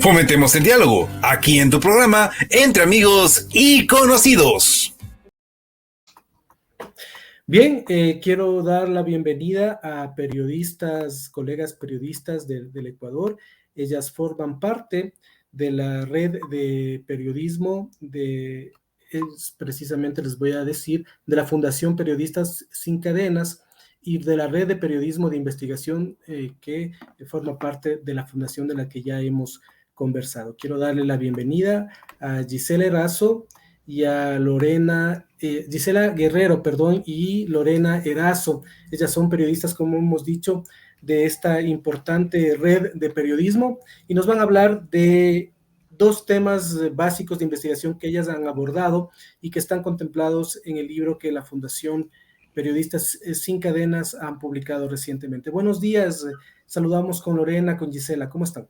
Fomentemos el diálogo, aquí en tu programa, Entre Amigos y Conocidos. Bien, quiero dar la bienvenida a periodistas, colegas periodistas del Ecuador. Ellas forman parte de la red de periodismo precisamente les voy a decir, de la Fundación Periodistas Sin Cadenas y de la red de periodismo de investigación que forma parte de la fundación de la que ya hemos conversado. Quiero darle la bienvenida a Gisela Erazo y a Gisela Guerrero, y Lorena Erazo. Ellas son periodistas, como hemos dicho, de esta importante red de periodismo y nos van a hablar de dos temas básicos de investigación que ellas han abordado y que están contemplados en el libro que la Fundación Periodistas Sin Cadenas han publicado recientemente. Buenos días, saludamos con Lorena, con Gisela, ¿cómo están?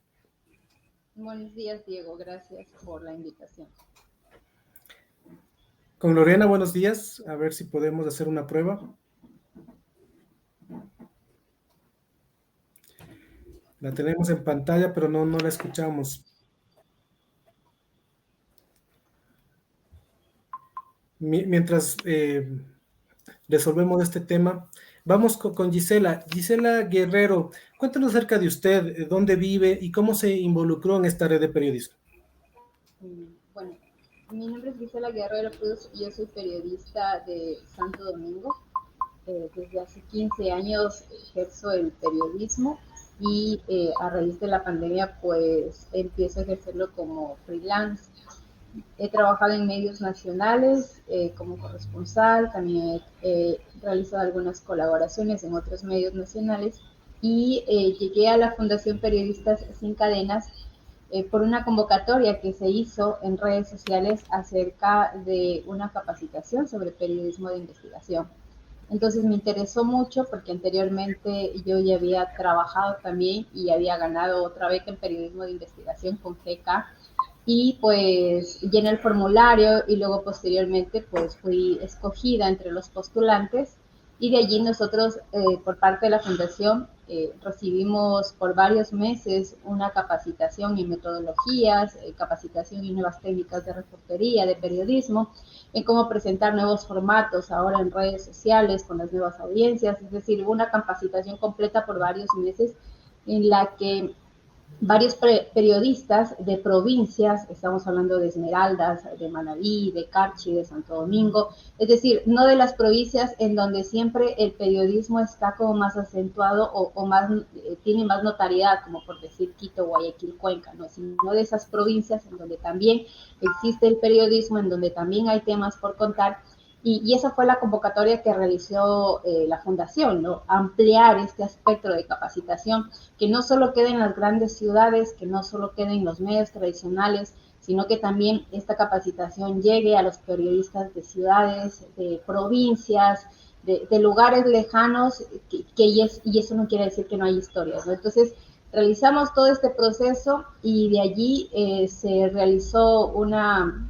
Buenos días, Diego, gracias por la invitación. Con Lorena, buenos días, a ver si podemos hacer una prueba. La tenemos en pantalla, pero no la escuchamos. Mientras resolvemos este tema, vamos con Gisela. Gisela Guerrero, cuéntanos acerca de usted, dónde vive y cómo se involucró en esta red de periodismo. Bueno, mi nombre es Gisela Guerrero, pues yo soy periodista de Santo Domingo. Desde hace 15 años ejerzo el periodismo y a raíz de la pandemia pues empiezo a ejercerlo como freelance. He trabajado en medios nacionales como corresponsal, también he realizado algunas colaboraciones en otros medios nacionales y llegué a la Fundación Periodistas Sin Cadenas por una convocatoria que se hizo en redes sociales acerca de una capacitación sobre periodismo de investigación. Entonces me interesó mucho porque anteriormente yo ya había trabajado también y había ganado otra beca en periodismo de investigación con GK y pues llené el formulario y luego posteriormente pues fui escogida entre los postulantes y de allí nosotros por parte de la fundación recibimos por varios meses una capacitación en metodologías, capacitación en nuevas técnicas de reportería, de periodismo, en cómo presentar nuevos formatos ahora en redes sociales con las nuevas audiencias, es decir, una capacitación completa por varios meses en la que varios periodistas de provincias, estamos hablando de Esmeraldas, de Manabí, de Carchi, de Santo Domingo, es decir, no de las provincias en donde siempre el periodismo está como más acentuado o más, tiene más notariedad, como por decir Quito, Guayaquil, Cuenca, ¿no? Sino de esas provincias en donde también existe el periodismo, en donde también hay temas por contar. Y esa fue la convocatoria que realizó la Fundación, ¿no? Ampliar este aspecto de capacitación, que no solo quede en las grandes ciudades, que no solo quede en los medios tradicionales, sino que también esta capacitación llegue a los periodistas de ciudades, de provincias, de lugares lejanos, y eso no quiere decir que no hay historias, ¿no? Entonces, realizamos todo este proceso y de allí se realizó una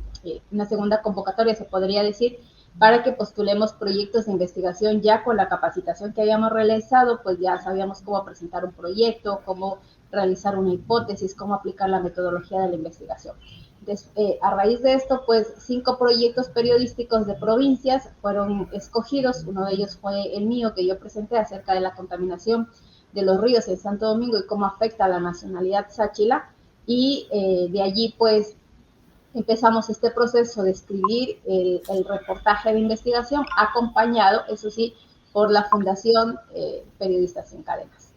segunda convocatoria, se podría decir, para que postulemos proyectos de investigación ya con la capacitación que habíamos realizado, pues ya sabíamos cómo presentar un proyecto, cómo realizar una hipótesis, cómo aplicar la metodología de la investigación. Entonces, a raíz de esto, pues 5 proyectos periodísticos de provincias fueron escogidos. Uno de ellos fue el mío, que yo presenté acerca de la contaminación de los ríos en Santo Domingo y cómo afecta a la nacionalidad sáchila. Y de allí, pues, empezamos este proceso de escribir el reportaje de investigación, acompañado, eso sí, por la Fundación Periodistas Sin Cadenas.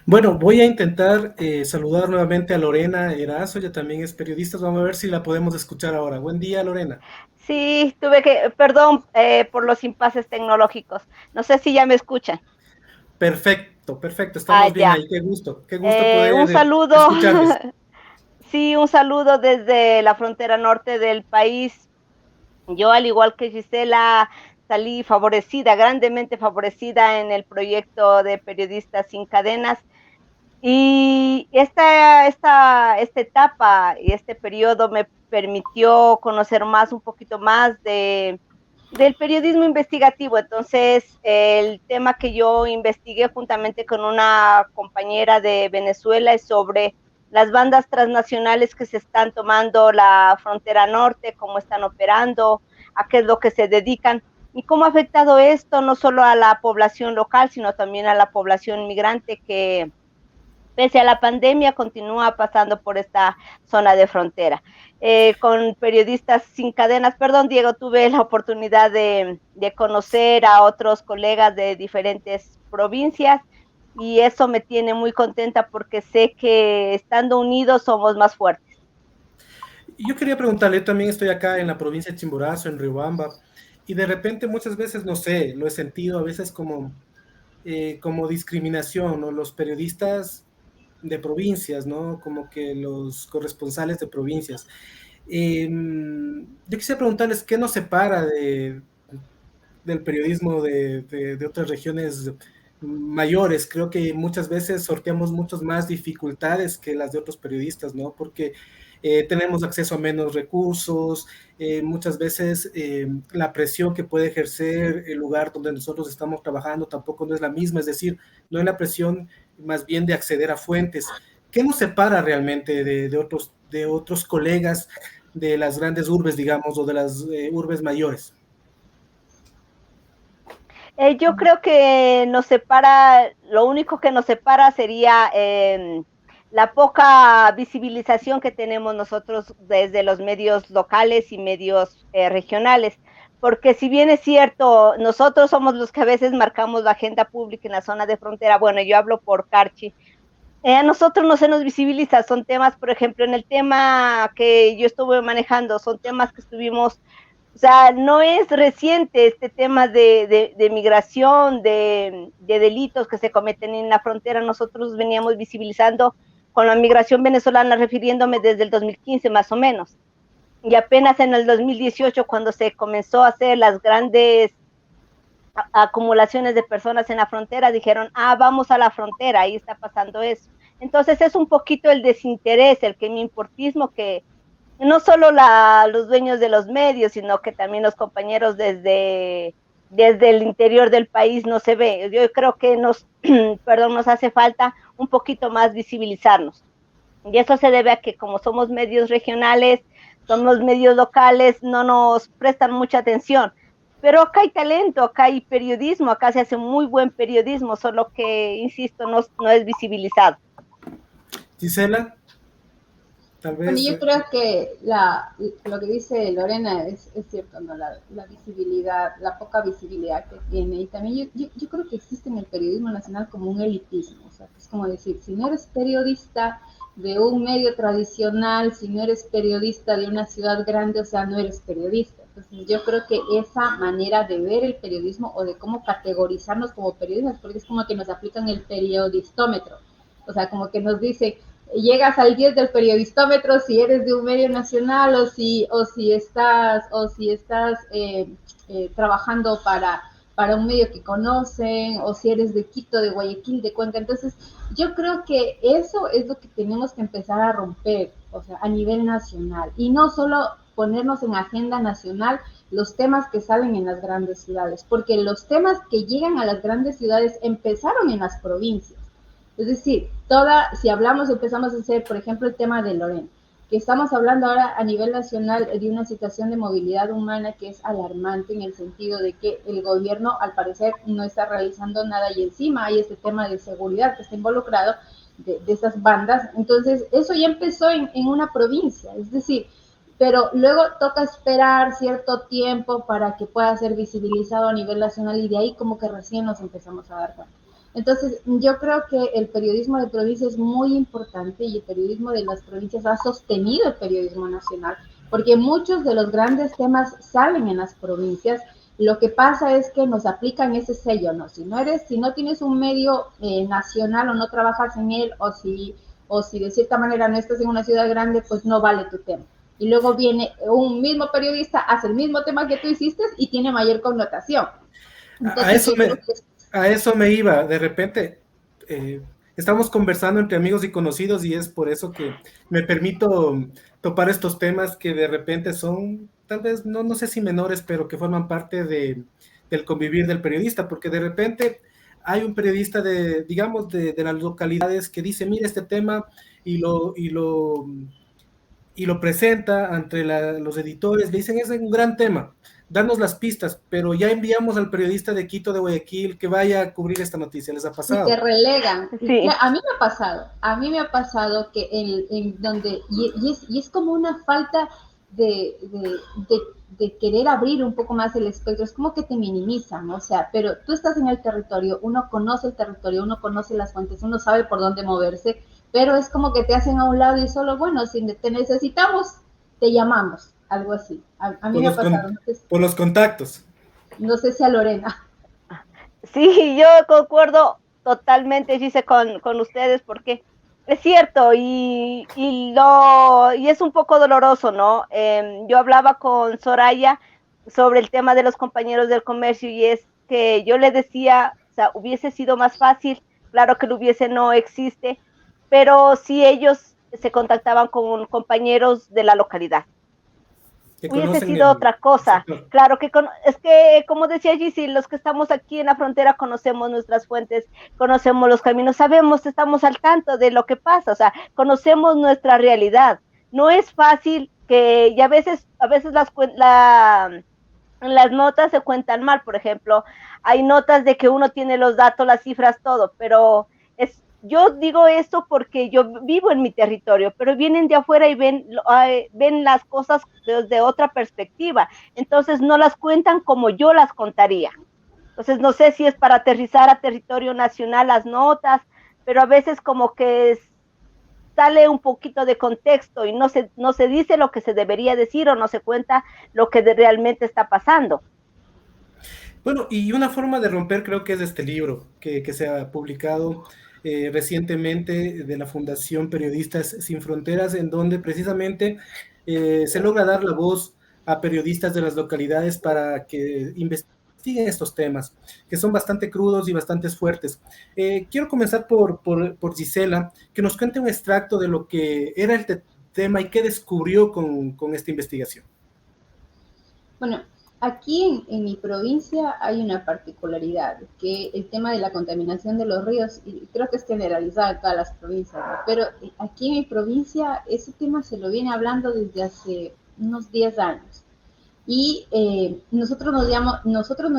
Bueno, voy a intentar saludar nuevamente a Lorena Erazo, ella también es periodista, vamos a ver si la podemos escuchar ahora. Buen día, Lorena. Sí, perdón por los impases tecnológicos. No sé si ya me escuchan. Perfecto, estamos bien ya. ahí, qué gusto poder Un saludo. escucharles. Sí, un saludo desde la frontera norte del país. Yo, al igual que Gisela, salí favorecida, grandemente favorecida en el proyecto de Periodistas Sin Cadenas. Y esta etapa y este periodo me permitió conocer un poquito más del periodismo investigativo. Entonces, el tema que yo investigué juntamente con una compañera de Venezuela es sobre las bandas transnacionales que se están tomando la frontera norte, cómo están operando, a qué es lo que se dedican, y cómo ha afectado esto no solo a la población local, sino también a la población migrante que, pese a la pandemia, continúa pasando por esta zona de frontera. Con Periodistas Sin Cadenas, perdón, Diego, tuve la oportunidad de conocer a otros colegas de diferentes provincias y eso me tiene muy contenta porque sé que estando unidos somos más fuertes. Yo quería preguntarle, yo también estoy acá en la provincia de Chimborazo, en Riobamba, y de repente muchas veces, no sé, lo he sentido a veces como discriminación, ¿no? Los periodistas de provincias, ¿no? Como que los corresponsales de provincias. Yo quisiera preguntarles qué nos separa del periodismo de otras regiones mayores. Creo que muchas veces sorteamos muchas más dificultades que las de otros periodistas, ¿no? Porque tenemos acceso a menos recursos, muchas veces la presión que puede ejercer el lugar donde nosotros estamos trabajando tampoco no es la misma, es decir, no es la presión más bien de acceder a fuentes. ¿Qué nos separa realmente de otros colegas de las grandes urbes, digamos, o de las urbes mayores? Yo creo que nos separa, lo único que nos separa sería la poca visibilización que tenemos nosotros desde los medios locales y medios regionales. Porque si bien es cierto, nosotros somos los que a veces marcamos la agenda pública en la zona de frontera, bueno, yo hablo por Carchi, a nosotros no se nos visibiliza, son temas, por ejemplo, en el tema que yo estuve manejando, son temas que estuvimos, o sea, no es reciente este tema de migración, de delitos que se cometen en la frontera, nosotros veníamos visibilizando con la migración venezolana, refiriéndome desde el 2015 más o menos, y apenas en el 2018 cuando se comenzó a hacer las grandes acumulaciones de personas en la frontera, dijeron, vamos a la frontera, ahí está pasando eso. Entonces es un poquito el desinterés, el importismo que no solo los dueños de los medios, sino que también los compañeros desde el interior del país no se ve. Yo creo que nos hace falta un poquito más visibilizarnos. Y eso se debe a que como somos medios regionales, somos medios locales, no nos prestan mucha atención. Pero acá hay talento, acá hay periodismo, acá se hace muy buen periodismo, solo que, insisto, no es visibilizado. Gisela, tal vez. Bueno, yo creo que lo que dice Lorena es cierto, ¿no? La visibilidad, la poca visibilidad que tiene. Y también yo creo que existe en el periodismo nacional como un elitismo. O sea, es como decir, si no eres periodista de un medio tradicional, si no eres periodista de una ciudad grande, o sea, no eres periodista. Entonces, yo creo que esa manera de ver el periodismo o de cómo categorizarnos como periodistas, porque es como que nos aplican el periodistómetro. O sea, como que nos dice, llegas al 10 del periodistómetro si eres de un medio nacional o si estás trabajando para un medio que conocen, o si eres de Quito, de Guayaquil, de Cuenca. Entonces, yo creo que eso es lo que tenemos que empezar a romper, o sea, a nivel nacional, y no solo ponernos en agenda nacional los temas que salen en las grandes ciudades, porque los temas que llegan a las grandes ciudades empezaron en las provincias. Es decir, si empezamos a hacer, por ejemplo, el tema de Lorena, que estamos hablando ahora a nivel nacional de una situación de movilidad humana que es alarmante en el sentido de que el gobierno, al parecer, no está realizando nada y encima hay este tema de seguridad que está involucrado de esas bandas. Entonces, eso ya empezó en una provincia, es decir, pero luego toca esperar cierto tiempo para que pueda ser visibilizado a nivel nacional y de ahí como que recién nos empezamos a dar cuenta. Entonces, yo creo que el periodismo de provincia es muy importante y el periodismo de las provincias ha sostenido el periodismo nacional, porque muchos de los grandes temas salen en las provincias. Lo que pasa es que nos aplican ese sello, ¿no? Si no tienes un medio nacional o no trabajas en él, o si de cierta manera no estás en una ciudad grande, pues no vale tu tema. Y luego viene un mismo periodista, hace el mismo tema que tú hiciste y tiene mayor connotación. Entonces, a eso me iba. De repente, estamos conversando entre amigos y conocidos y es por eso que me permito topar estos temas que de repente son, tal vez, no sé si menores, pero que forman parte del convivir del periodista, porque de repente hay un periodista digamos, de las localidades que dice, mira este tema y lo presenta ante los editores, le dicen, es un gran tema, danos las pistas, pero ya enviamos al periodista de Quito, de Guayaquil, que vaya a cubrir esta noticia, ¿les ha pasado? Y te relegan. Sí. A mí me ha pasado que en donde, y es como una falta de querer abrir un poco más el espectro, es como que te minimizan, o sea, pero tú estás en el territorio, uno conoce el territorio, uno conoce las fuentes, uno sabe por dónde moverse, pero es como que te hacen a un lado y solo, bueno, si te necesitamos, te llamamos, algo así. A mí me ha pasado. Por los contactos. No sé si a Lorena. Sí, yo concuerdo totalmente, Gise, con ustedes, porque es cierto y es un poco doloroso, ¿no? Yo hablaba con Soraya sobre el tema de los compañeros del comercio y es que yo le decía, o sea, hubiese sido más fácil, claro que lo hubiese no existe, pero si ellos se contactaban con compañeros de la localidad. Hubiese sido otra cosa. Claro que es que, como decía Gisi, los que estamos aquí en la frontera conocemos nuestras fuentes, conocemos los caminos, sabemos, estamos al tanto de lo que pasa, o sea, conocemos nuestra realidad. No es fácil que, y a veces las notas se cuentan mal, por ejemplo, hay notas de que uno tiene los datos, las cifras, todo, pero yo digo esto porque yo vivo en mi territorio, pero vienen de afuera y ven las cosas desde otra perspectiva, entonces no las cuentan como yo las contaría. Entonces no sé si es para aterrizar a territorio nacional las notas, pero a veces como que sale un poquito de contexto y no se dice lo que se debería decir o no se cuenta lo que realmente está pasando. Bueno, y una forma de romper creo que es este libro que se ha publicado recientemente de la Fundación Periodistas Sin Fronteras, en donde precisamente se logra dar la voz a periodistas de las localidades para que investiguen estos temas, que son bastante crudos y bastante fuertes. Quiero comenzar por Gisela, que nos cuente un extracto de lo que era el tema y qué descubrió con esta investigación. Bueno, aquí en mi provincia hay una particularidad, que el tema de la contaminación de los ríos, y creo que es generalizado en todas las provincias, ¿no? Pero aquí en mi provincia ese tema se lo viene hablando desde hace unos 10 años. Y nosotros nos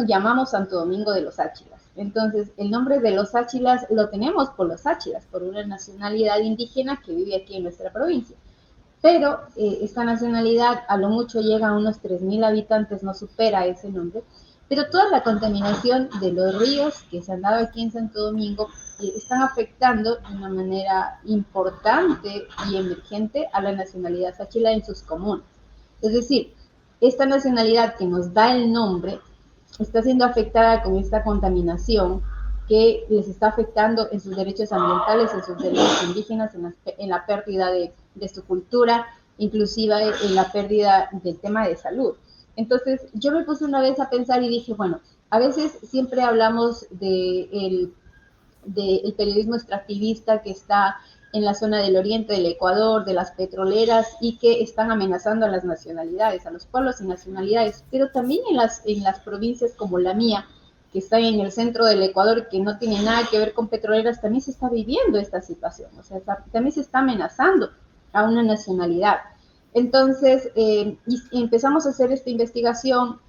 llamamos Santo Domingo de los Áchilas. Entonces, el nombre de los Áchilas lo tenemos por los Áchilas, por una nacionalidad indígena que vive aquí en nuestra provincia. Pero esta nacionalidad a lo mucho llega a unos 3.000 habitantes, no supera ese nombre, pero toda la contaminación de los ríos que se han dado aquí en Santo Domingo están afectando de una manera importante y emergente a la nacionalidad sáchila en sus comunas. Es decir, esta nacionalidad que nos da el nombre está siendo afectada con esta contaminación que les está afectando en sus derechos ambientales, en sus derechos indígenas, en la pérdida de su cultura, inclusive en la pérdida del tema de salud. Entonces, yo me puse una vez a pensar y dije, bueno, a veces siempre hablamos del periodismo extractivista que está en la zona del oriente del Ecuador, de las petroleras, y que están amenazando a las nacionalidades, a los pueblos y nacionalidades, pero también en las provincias como la mía, que están en el centro del Ecuador, que no tiene nada que ver con petroleras, también se está viviendo esta situación, o sea, también se está amenazando a una nacionalidad. Entonces, empezamos a hacer esta investigación,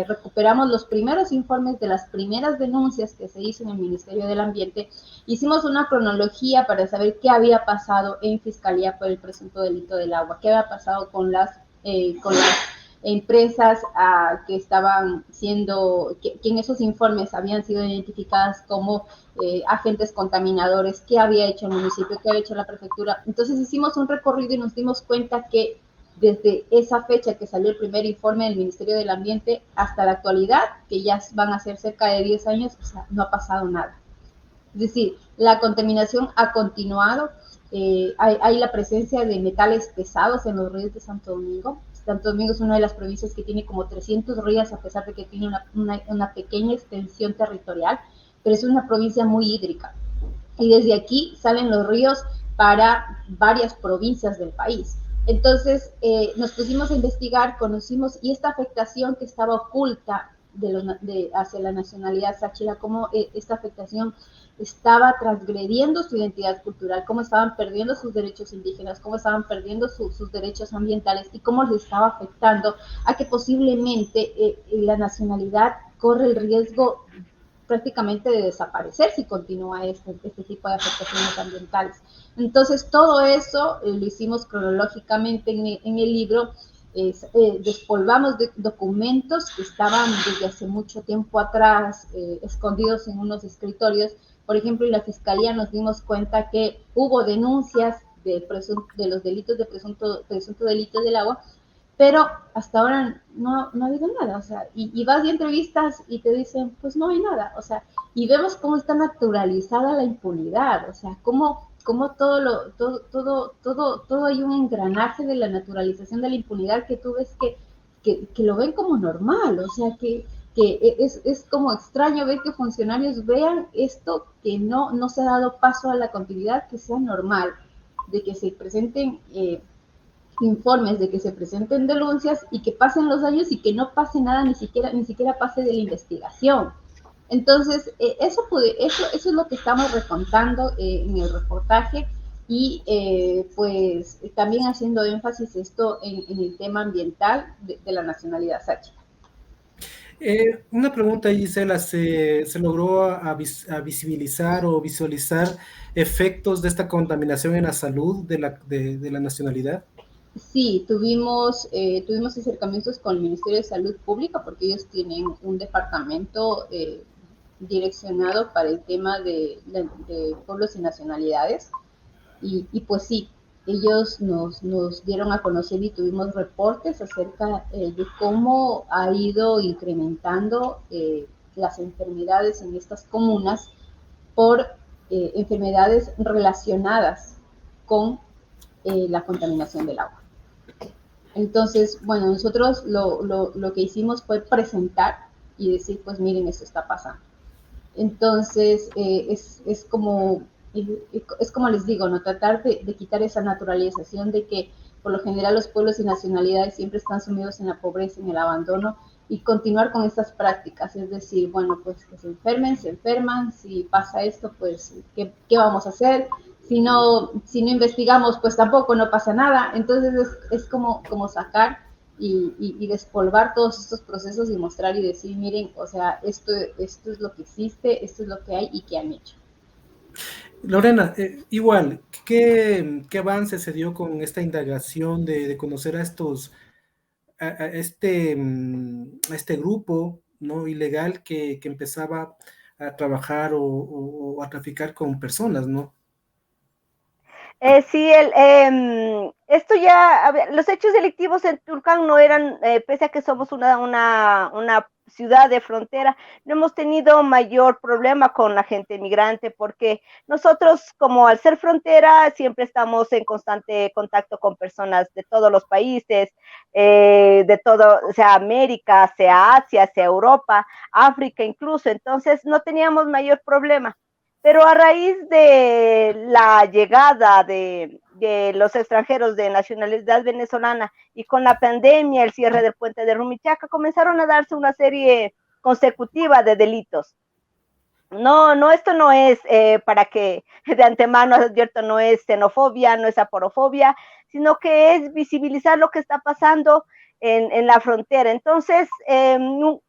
recuperamos los primeros informes de las primeras denuncias que se hizo en el Ministerio del Ambiente, hicimos una cronología para saber qué había pasado en Fiscalía por el presunto delito del agua, qué había pasado con las empresas que estaban siendo, que en esos informes habían sido identificadas como agentes contaminadores, qué había hecho el municipio, qué había hecho la prefectura. Entonces hicimos un recorrido y nos dimos cuenta que desde esa fecha que salió el primer informe del Ministerio del Ambiente hasta la actualidad, que ya van a ser cerca de 10 años, o sea, no ha pasado nada. Es decir, la contaminación ha continuado, hay la presencia de metales pesados en los ríos de Santo Domingo. Santo Domingo es una de las provincias que tiene como 300 ríos, a pesar de que tiene una pequeña extensión territorial, pero es una provincia muy hídrica. Y desde aquí salen los ríos para varias provincias del país. Entonces nos pusimos a investigar, conocimos, y esta afectación que estaba oculta hacia la nacionalidad sáchira, cómo esta afectación estaba transgrediendo su identidad cultural, cómo estaban perdiendo sus derechos indígenas, cómo estaban perdiendo sus derechos ambientales y cómo les estaba afectando a que posiblemente la nacionalidad corre el riesgo prácticamente de desaparecer si continúa este tipo de afectaciones ambientales. Entonces, todo eso lo hicimos cronológicamente en el libro. Despolvamos documentos que estaban desde hace mucho tiempo atrás escondidos en unos escritorios. Por ejemplo, en la Fiscalía nos dimos cuenta que hubo denuncias de los delitos de presunto delito del agua, pero hasta ahora no ha habido nada, o sea, y vas y entrevistas y te dicen, pues no hay nada, o sea, y vemos cómo está naturalizada la impunidad, o sea, cómo todo hay un engranaje de la naturalización de la impunidad que tú ves que lo ven como normal, o sea, que es como extraño ver que funcionarios vean esto que no se ha dado paso a la continuidad, que sea normal, de que se presenten informes, de que se presenten denuncias y que pasen los años y que no pase nada, ni siquiera pase de la investigación. Entonces, eso es lo que estamos recontando en el reportaje y pues también haciendo énfasis esto en el tema ambiental de la nacionalidad sáchira. Una pregunta, Gisela, ¿se logró a visibilizar o visualizar efectos de esta contaminación en la salud de la nacionalidad? Sí, tuvimos acercamientos con el Ministerio de Salud Pública porque ellos tienen un departamento direccionado para el tema de pueblos y nacionalidades y pues sí, ellos nos dieron a conocer y tuvimos reportes acerca de cómo ha ido incrementando las enfermedades en estas comunas por enfermedades relacionadas con la contaminación del agua. Entonces, bueno, nosotros lo que hicimos fue presentar y decir, pues miren, esto está pasando. Entonces, es como les digo, ¿no? Tratar de quitar esa naturalización de que por lo general los pueblos y nacionalidades siempre están sumidos en la pobreza, en el abandono, y continuar con estas prácticas, es decir, bueno, pues que se enferman, si pasa esto, pues, ¿qué vamos a hacer? Si no investigamos, pues tampoco no pasa nada. Entonces es como sacar y despolvar todos estos procesos y mostrar y decir, miren, o sea, esto es lo que existe, esto es lo que hay y qué han hecho. Lorena, igual, ¿qué avance se dio con esta indagación de conocer a este grupo no ilegal que empezaba a trabajar o a traficar con personas, ¿no? Sí, esto ya, a ver, los hechos delictivos en Tulcán no eran, pese a que somos una ciudad de frontera, no hemos tenido mayor problema con la gente migrante porque nosotros, como al ser frontera, siempre estamos en constante contacto con personas de todos los países, de todo, sea América, sea Asia, sea Europa, África incluso, entonces no teníamos mayor problema. Pero a raíz de la llegada de los extranjeros de nacionalidad venezolana y con la pandemia, el cierre del puente de Rumichaca, comenzaron a darse una serie consecutiva de delitos. No, esto no es para que de antemano advierto, no es xenofobia, no es aporofobia, sino que es visibilizar lo que está pasando en la frontera. Entonces, hubo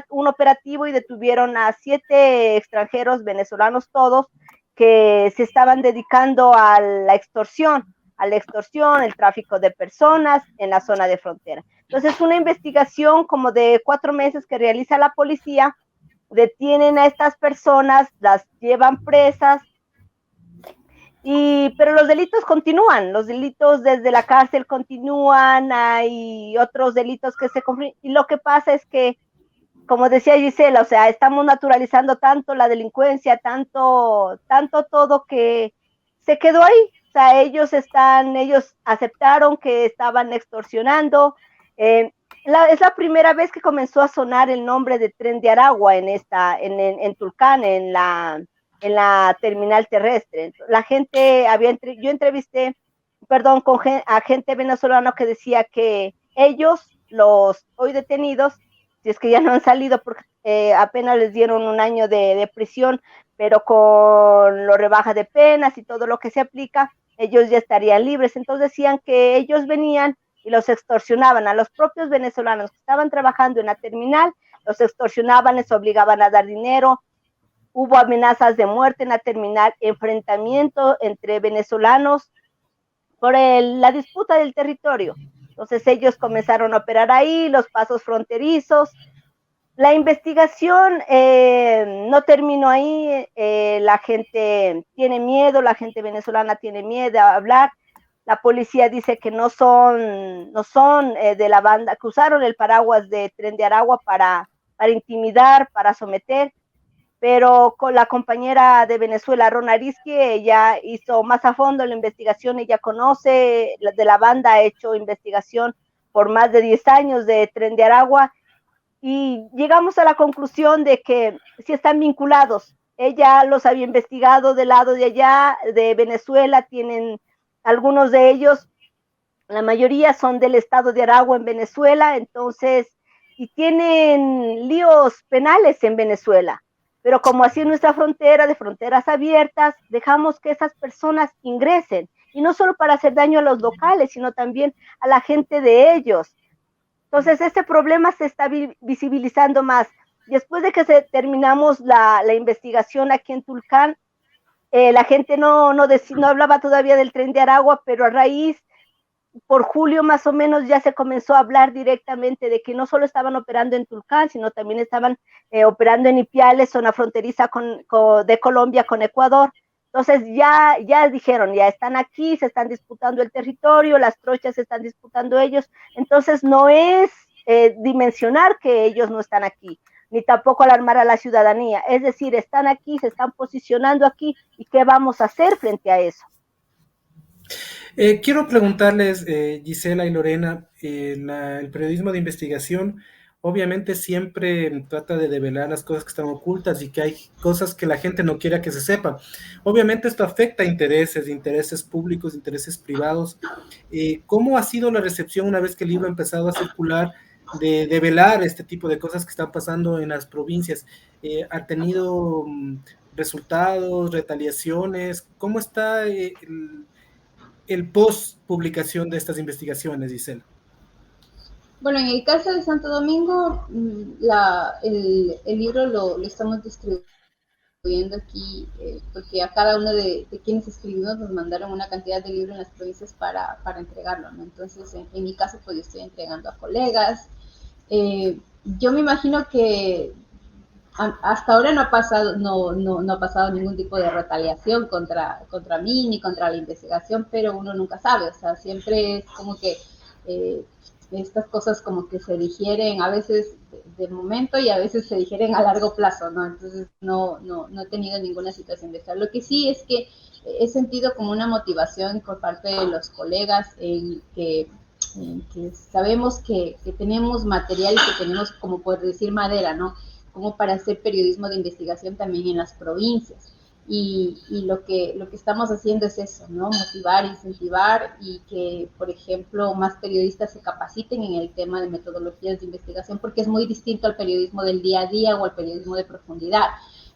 un operativo y detuvieron a 7 extranjeros venezolanos todos que se estaban dedicando a la extorsión, el tráfico de personas en la zona de frontera. Entonces, una investigación como de 4 meses que realiza la policía, detienen a estas personas, las llevan presas, pero los delitos continúan, los delitos desde la cárcel continúan, hay otros delitos que se confirman, y lo que pasa es que, como decía Gisela, o sea, estamos naturalizando tanto la delincuencia, tanto todo que se quedó ahí, o sea, ellos aceptaron que estaban extorsionando, es la primera vez que comenzó a sonar el nombre de Tren de Aragua en Tulcán, en la terminal terrestre. La gente yo entrevisté, a gente venezolana que decía que ellos, los hoy detenidos, si es que ya no han salido, porque apenas les dieron un año de prisión, pero con lo rebaja de penas y todo lo que se aplica, ellos ya estarían libres. Entonces decían que ellos venían y los extorsionaban a los propios venezolanos que estaban trabajando en la terminal, los extorsionaban, les obligaban a dar dinero, hubo amenazas de muerte en la terminal, enfrentamiento entre venezolanos por la disputa del territorio. Entonces ellos comenzaron a operar ahí, los pasos fronterizos. La investigación no terminó ahí, la gente tiene miedo, la gente venezolana tiene miedo a hablar. La policía dice que no son de la banda, que usaron el paraguas de Tren de Aragua para intimidar, para someter, pero con la compañera de Venezuela, Rona Arisqui, ella hizo más a fondo la investigación, ella conoce de la banda, ha hecho investigación por más de 10 años de Tren de Aragua, y llegamos a la conclusión de que sí están vinculados. Ella los había investigado del lado de allá, de Venezuela, tienen algunos de ellos, la mayoría son del estado de Aragua en Venezuela, entonces, y tienen líos penales en Venezuela. Pero como así es nuestra frontera, de fronteras abiertas, dejamos que esas personas ingresen, y no solo para hacer daño a los locales, sino también a la gente de ellos. Entonces, este problema se está visibilizando más. Después de que terminamos la investigación aquí en Tulcán, la gente no hablaba todavía del Tren de Aragua, pero a raíz, por julio más o menos, ya se comenzó a hablar directamente de que no solo estaban operando en Tulcán, sino también estaban operando en Ipiales, zona fronteriza de Colombia con Ecuador. Entonces ya dijeron, ya están aquí, se están disputando el territorio, las trochas se están disputando ellos. Entonces no es dimensionar que ellos no están aquí, ni tampoco alarmar a la ciudadanía. Es decir, están aquí, se están posicionando aquí, ¿y qué vamos a hacer frente a eso? Quiero preguntarles, Gisela y Lorena, el periodismo de investigación obviamente siempre trata de develar las cosas que están ocultas y que hay cosas que la gente no quiera que se sepa. Obviamente esto afecta a intereses públicos, intereses privados. ¿Cómo ha sido la recepción una vez que el libro ha empezado a circular de develar este tipo de cosas que están pasando en las provincias? ¿Ha tenido resultados, retaliaciones? ¿Cómo está el post publicación de estas investigaciones, Gisela? Bueno, en el caso de Santo Domingo, el libro lo estamos distribuyendo aquí, porque a cada uno de quienes escribimos nos mandaron una cantidad de libros en las provincias para entregarlo, ¿no? Entonces, en mi caso, pues yo estoy entregando a colegas. Yo me imagino que hasta ahora no ha pasado ningún tipo de retaliación contra mí ni contra la investigación, pero uno nunca sabe, o sea, siempre es como que estas cosas como que se digieren a veces de momento y a veces se digieren a largo plazo, ¿no? Entonces no he tenido ninguna situación de eso. Lo que sí es que he sentido como una motivación por parte de los colegas en que sabemos que tenemos material y que tenemos, como por decir, madera, ¿no? Como para hacer periodismo de investigación también en las provincias. Y lo que estamos haciendo es eso, ¿no? Motivar, incentivar y que, por ejemplo, más periodistas se capaciten en el tema de metodologías de investigación, porque es muy distinto al periodismo del día a día o al periodismo de profundidad.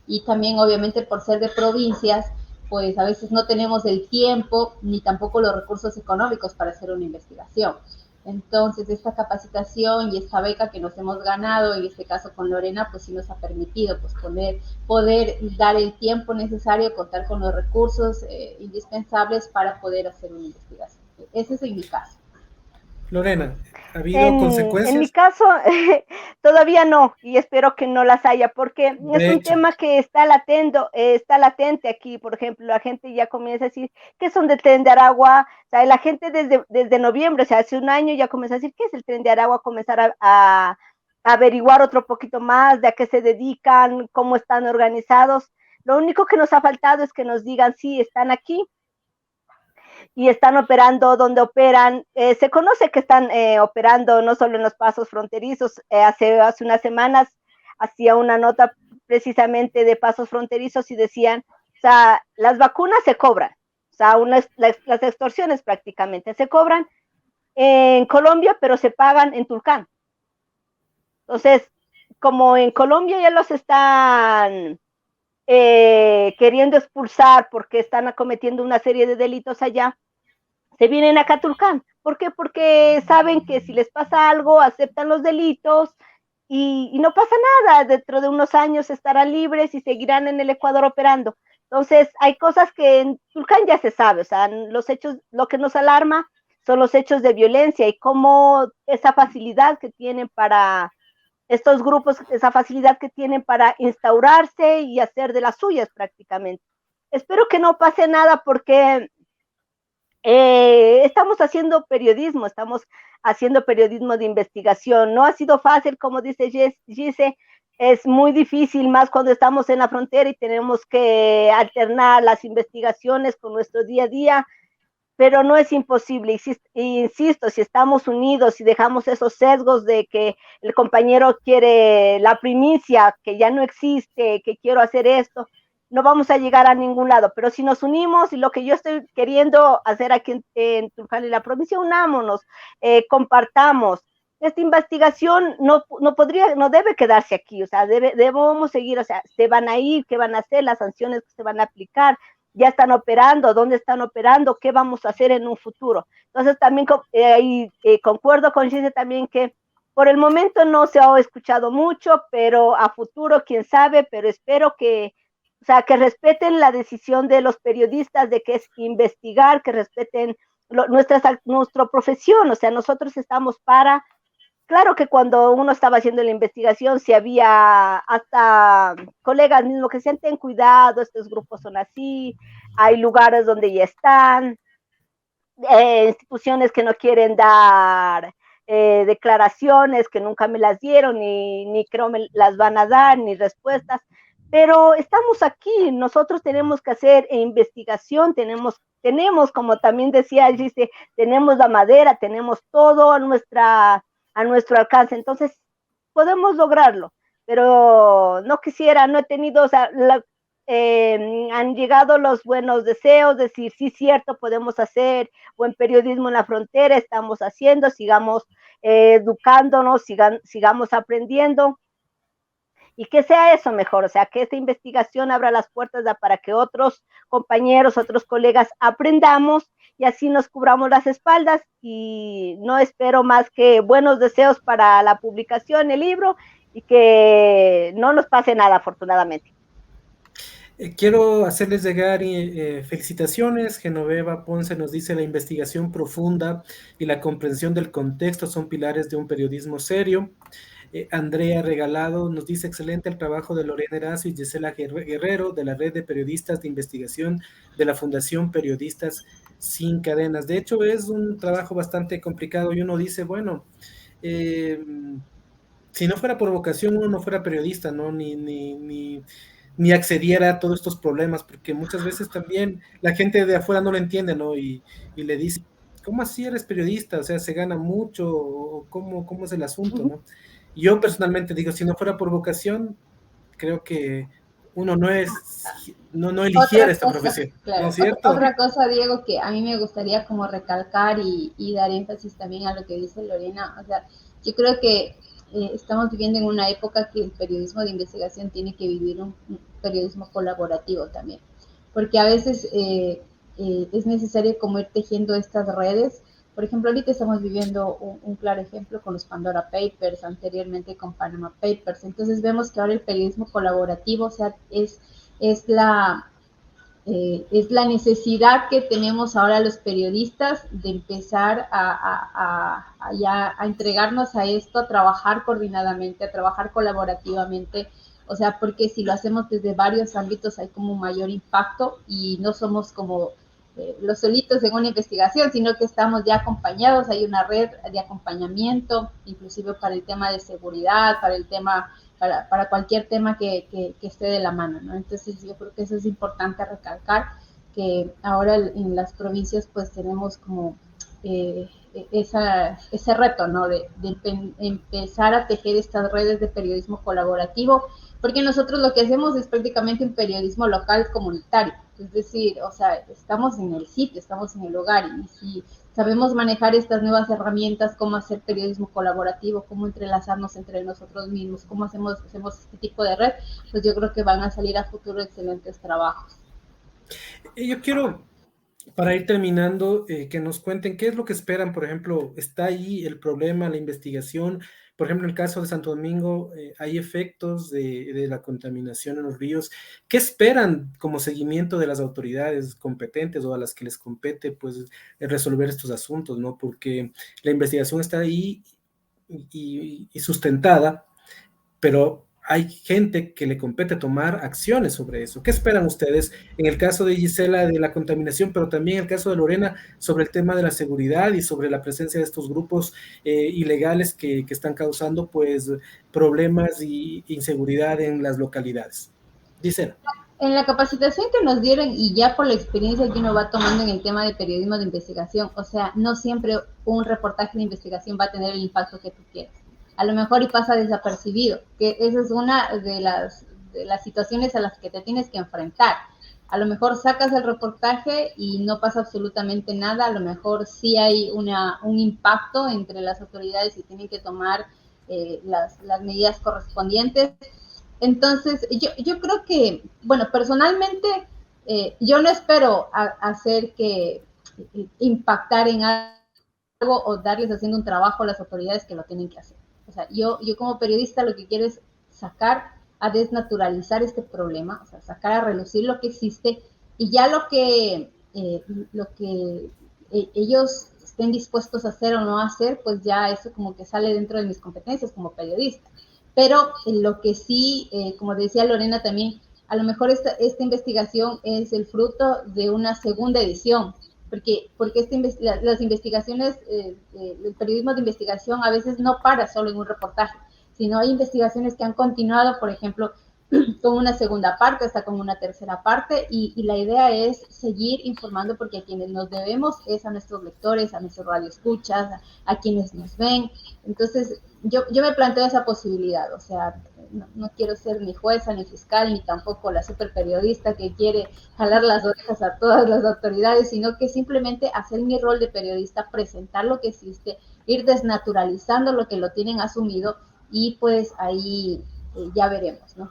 Y también, obviamente, por ser de provincias, pues a veces no tenemos el tiempo ni tampoco los recursos económicos para hacer una investigación. Entonces, esta capacitación y esta beca que nos hemos ganado, en este caso con Lorena, pues sí nos ha permitido pues poder dar el tiempo necesario, contar con los recursos indispensables para poder hacer una investigación. Ese es en mi caso. Lorena, ¿ha habido consecuencias? En mi caso, todavía no, y espero que no las haya, porque es un tema que está latente aquí. Por ejemplo, la gente ya comienza a decir, ¿qué son del Tren de Aragua? O sea, la gente desde noviembre, o sea, hace un año ya comienza a decir, ¿qué es el Tren de Aragua? Comenzar a averiguar otro poquito más de a qué se dedican, cómo están organizados. Lo único que nos ha faltado es que nos digan, sí, están aquí, y están operando donde operan. Se conoce que están operando no solo en los pasos fronterizos. Hace unas semanas hacía una nota precisamente de pasos fronterizos y decían, o sea, las vacunas se cobran, o sea, las extorsiones prácticamente se cobran en Colombia, pero se pagan en Tulcán. Entonces, como en Colombia ya los están queriendo expulsar porque están acometiendo una serie de delitos allá, se vienen acá a Tulcán. ¿Por qué? Porque saben que si les pasa algo, aceptan los delitos y no pasa nada. Dentro de unos años estarán libres y seguirán en el Ecuador operando. Entonces, hay cosas que en Tulcán ya se sabe, o sea, los hechos, lo que nos alarma son los hechos de violencia y cómo esa facilidad que tienen para estos grupos, esa facilidad que tienen para instaurarse y hacer de las suyas prácticamente. Espero que no pase nada porque estamos haciendo periodismo de investigación. No ha sido fácil, como dice Gise, es muy difícil, más cuando estamos en la frontera y tenemos que alternar las investigaciones con nuestro día a día, pero no es imposible. Insisto, si estamos unidos y dejamos esos sesgos de que el compañero quiere la primicia, que ya no existe, que quiero hacer esto, no vamos a llegar a ningún lado. Pero si nos unimos, y lo que yo estoy queriendo hacer aquí en Tulcán y la provincia, unámonos, compartamos. Esta investigación no debe quedarse aquí, o sea, debemos seguir, o sea, se van a ir, qué van a hacer, las sanciones que se van a aplicar, ya están operando, dónde están operando, qué vamos a hacer en un futuro. Entonces también concuerdo con Gise también que por el momento no se ha escuchado mucho, pero a futuro quién sabe, pero espero que, o sea, que respeten la decisión de los periodistas de que es investigar, que respeten nuestra profesión, o sea, nosotros estamos para. Claro que cuando uno estaba haciendo la investigación, si había hasta colegas mismos que decían, ten cuidado, estos grupos son así, hay lugares donde ya están, instituciones que no quieren dar declaraciones, que nunca me las dieron, ni creo me las van a dar, ni respuestas, pero estamos aquí, nosotros tenemos que hacer investigación, tenemos, como también decía Gise, tenemos la madera, tenemos todo a nuestro alcance, entonces podemos lograrlo, pero no he tenido, o sea, han llegado los buenos deseos, decir, sí, cierto, podemos hacer buen periodismo en la frontera, estamos haciendo, sigamos educándonos, sigamos aprendiendo, y que sea eso mejor, o sea, que esta investigación abra las puertas para que otros compañeros, otros colegas aprendamos y así nos cubramos las espaldas, y no espero más que buenos deseos para la publicación del libro y que no nos pase nada, afortunadamente. Quiero hacerles llegar felicitaciones. Genoveva Ponce nos dice: la investigación profunda y la comprensión del contexto son pilares de un periodismo serio. Andrea Regalado nos dice: excelente el trabajo de Lorena Erazo y Gisela Guerrero de la Red de Periodistas de Investigación de la Fundación Periodistas Sin Cadenas. De hecho, es un trabajo bastante complicado y uno dice, bueno, si no fuera por vocación, uno no fuera periodista, ¿no? Ni accediera a todos estos problemas, porque muchas veces también la gente de afuera no lo entiende, ¿no? Y le dice, ¿cómo así eres periodista? O sea, ¿se gana mucho? ¿O cómo es el asunto, no? Yo personalmente digo, si no fuera por vocación, creo que uno no eligiera esta profesión, claro, ¿no es cierto? Otra cosa, Diego, que a mí me gustaría como recalcar y dar énfasis también a lo que dice Lorena, o sea, yo creo que estamos viviendo en una época que el periodismo de investigación tiene que vivir un periodismo colaborativo también, porque a veces es necesario como ir tejiendo estas redes. Por ejemplo, ahorita estamos viviendo un claro ejemplo con los Pandora Papers, anteriormente con Panama Papers. Entonces vemos que ahora el periodismo colaborativo, o sea, es la necesidad que tenemos ahora los periodistas de empezar a entregarnos a esto, a trabajar coordinadamente, a trabajar colaborativamente. O sea, porque si lo hacemos desde varios ámbitos hay como un mayor impacto y no somos como los solitos en una investigación, sino que estamos ya acompañados, hay una red de acompañamiento, inclusive para el tema de seguridad, para el tema, para cualquier tema que esté de la mano, ¿no? Entonces yo creo que eso es importante recalcar, que ahora en las provincias pues tenemos como ese reto, ¿no? Empezar a tejer estas redes de periodismo colaborativo, porque nosotros lo que hacemos es prácticamente un periodismo local comunitario, es decir, o sea, estamos en el sitio, estamos en el lugar, y si sabemos manejar estas nuevas herramientas, cómo hacer periodismo colaborativo, cómo entrelazarnos entre nosotros mismos, cómo hacemos este tipo de red, pues yo creo que van a salir a futuro excelentes trabajos. Yo quiero, para ir terminando, que nos cuenten qué es lo que esperan. Por ejemplo, está ahí el problema, la investigación. Por ejemplo, en el caso de Santo Domingo, hay efectos de la contaminación en los ríos. ¿Qué esperan como seguimiento de las autoridades competentes o a las que les compete, pues, resolver estos asuntos, ¿no? Porque la investigación está ahí y sustentada, pero hay gente que le compete tomar acciones sobre eso. ¿Qué esperan ustedes en el caso de Gisela de la contaminación, pero también en el caso de Lorena sobre el tema de la seguridad y sobre la presencia de estos grupos ilegales que están causando pues problemas y inseguridad en las localidades? Gisela. En la capacitación que nos dieron y ya por la experiencia que uno va tomando en el tema de periodismo de investigación, o sea, no siempre un reportaje de investigación va a tener el impacto que tú quieres. A lo mejor y pasa desapercibido, que esa es una de las situaciones a las que te tienes que enfrentar. A lo mejor sacas el reportaje y no pasa absolutamente nada, a lo mejor sí hay un impacto entre las autoridades y tienen que tomar las medidas correspondientes. Entonces, yo creo que, bueno, personalmente, yo no espero hacer que impactar en algo o darles haciendo un trabajo a las autoridades que lo tienen que hacer. O sea, yo como periodista lo que quiero es sacar a desnaturalizar este problema, o sea, sacar a relucir lo que existe y ya lo que ellos estén dispuestos a hacer o no hacer, pues ya eso como que sale dentro de mis competencias como periodista. Pero lo que sí, como decía Lorena también, a lo mejor esta investigación es el fruto de una segunda edición, porque las investigaciones, el periodismo de investigación a veces no para solo en un reportaje, sino hay investigaciones que han continuado, por ejemplo, con una segunda parte, hasta con una tercera parte, y la idea es seguir informando porque a quienes nos debemos es a nuestros lectores, a nuestros radioescuchas, a quienes nos ven. Entonces, yo me planteo esa posibilidad, o sea, no quiero ser ni jueza, ni fiscal, ni tampoco la super periodista que quiere jalar las orejas a todas las autoridades, sino que simplemente hacer mi rol de periodista, presentar lo que existe, ir desnaturalizando lo que lo tienen asumido y pues ahí ya veremos, ¿no?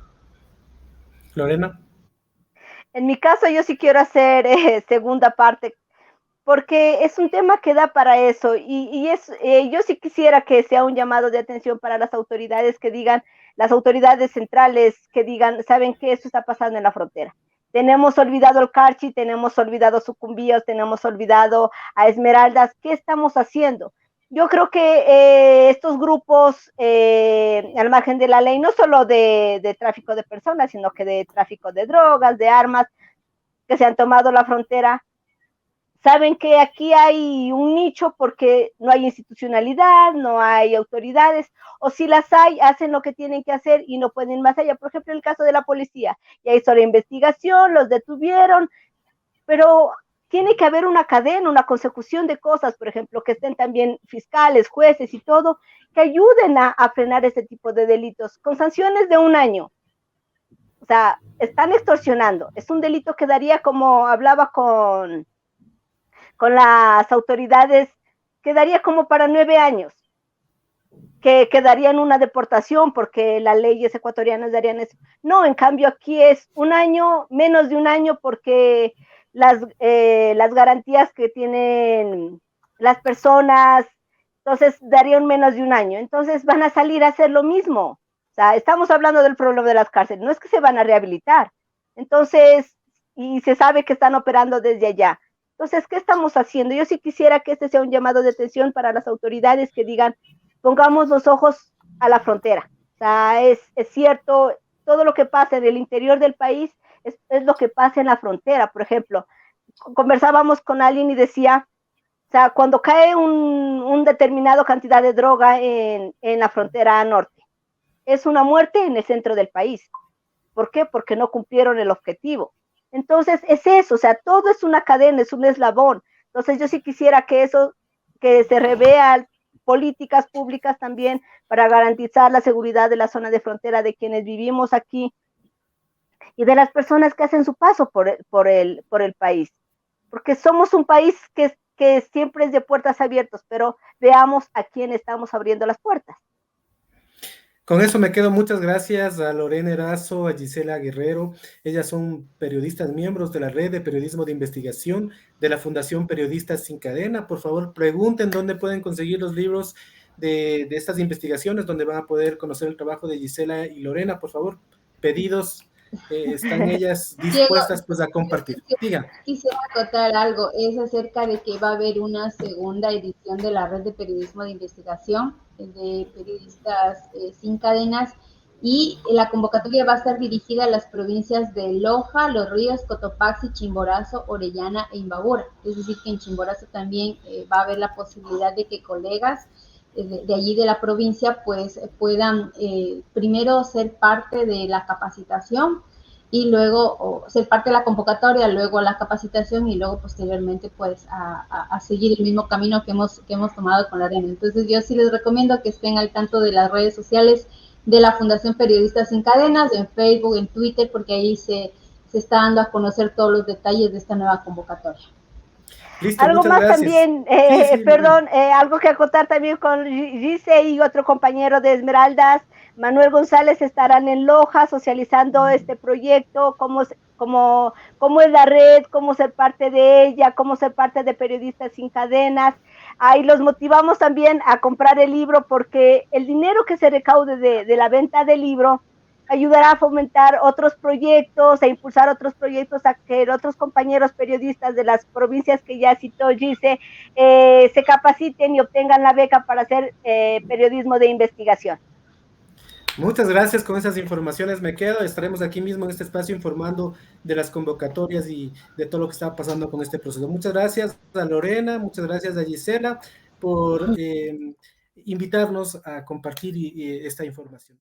Lorena. En mi caso, yo sí quiero hacer segunda parte, porque es un tema que da para eso, yo sí quisiera que sea un llamado de atención para las autoridades que digan, las autoridades centrales que digan, ¿saben qué? Esto está pasando en la frontera. Tenemos olvidado el Carchi, tenemos olvidado Sucumbíos, tenemos olvidado a Esmeraldas. ¿Qué estamos haciendo? Yo creo que estos grupos, al margen de la ley, no solo de tráfico de personas, sino que de tráfico de drogas, de armas, que se han tomado la frontera, saben que aquí hay un nicho porque no hay institucionalidad, no hay autoridades, o si las hay, hacen lo que tienen que hacer y no pueden ir más allá. Por ejemplo, el caso de la policía, ya hizo la investigación, los detuvieron, pero tiene que haber una cadena, una consecución de cosas, por ejemplo, que estén también fiscales, jueces y todo, que ayuden a frenar este tipo de delitos, con sanciones de 1 año. O sea, están extorsionando. Es un delito que daría, como hablaba con las autoridades, quedaría como para 9 años, que quedaría en una deportación porque las leyes ecuatorianas darían eso. No, en cambio aquí es 1 año, menos de 1 año, porque las garantías que tienen las personas, entonces darían menos de 1 año. Entonces van a salir a hacer lo mismo. O sea, estamos hablando del problema de las cárceles, no es que se van a rehabilitar. Entonces, y se sabe que están operando desde allá. Entonces, ¿qué estamos haciendo? Yo sí quisiera que este sea un llamado de atención para las autoridades que digan, pongamos los ojos a la frontera. O sea, es cierto, todo lo que pasa en el interior del país es lo que pasa en la frontera. Por ejemplo, conversábamos con alguien y decía, o sea, cuando cae un determinado cantidad de droga en la frontera norte, es una muerte en el centro del país. ¿Por qué? Porque no cumplieron el objetivo. Entonces, es eso, o sea, todo es una cadena, es un eslabón. Entonces, yo sí quisiera que eso que se revean políticas públicas también para garantizar la seguridad de la zona de frontera de quienes vivimos aquí y de las personas que hacen su paso por el país. Porque somos un país que siempre es de puertas abiertas, pero veamos a quién estamos abriendo las puertas. Con eso me quedo. Muchas gracias a Lorena Erazo, a Gisela Guerrero. Ellas son periodistas, miembros de la Red de Periodismo de Investigación de la Fundación Periodistas Sin Cadena. Por favor, pregunten dónde pueden conseguir los libros de estas investigaciones, donde van a poder conocer el trabajo de Gisela y Lorena. Por favor, pedidos. Están ellas dispuestas pues a compartir. Diga. Quisiera acotar algo, es acerca de que va a haber una segunda edición de la Red de Periodismo de Investigación de Periodistas Sin Cadenas, y la convocatoria va a estar dirigida a las provincias de Loja, Los Ríos, Cotopaxi, Chimborazo, Orellana e Imbabura. Es decir, que en Chimborazo también va a haber la posibilidad de que colegas de allí de la provincia pues puedan primero ser parte de la capacitación y luego ser parte de la convocatoria, luego la capacitación y luego posteriormente pues a seguir el mismo camino que hemos tomado con la arena. Entonces yo sí les recomiendo que estén al tanto de las redes sociales de la Fundación Periodistas Sin Cadenas, en Facebook, en Twitter, porque ahí se está dando a conocer todos los detalles de esta nueva convocatoria. Listo, algo más gracias. también, sí, perdón, algo que acotar también con Gise y otro compañero de Esmeraldas, Manuel González, estarán en Loja socializando este proyecto, cómo es la red, cómo ser parte de ella, cómo ser parte de Periodistas Sin Cadenas. Ahí los motivamos también a comprar el libro, porque el dinero que se recaude de la venta del libro ayudará a fomentar otros proyectos, a impulsar otros proyectos, a que otros compañeros periodistas de las provincias que ya citó Gise se capaciten y obtengan la beca para hacer periodismo de investigación. Muchas gracias. Con esas informaciones me quedo. Estaremos aquí mismo en este espacio informando de las convocatorias y de todo lo que está pasando con este proceso. Muchas gracias a Lorena, muchas gracias a Gisela por invitarnos a compartir esta información.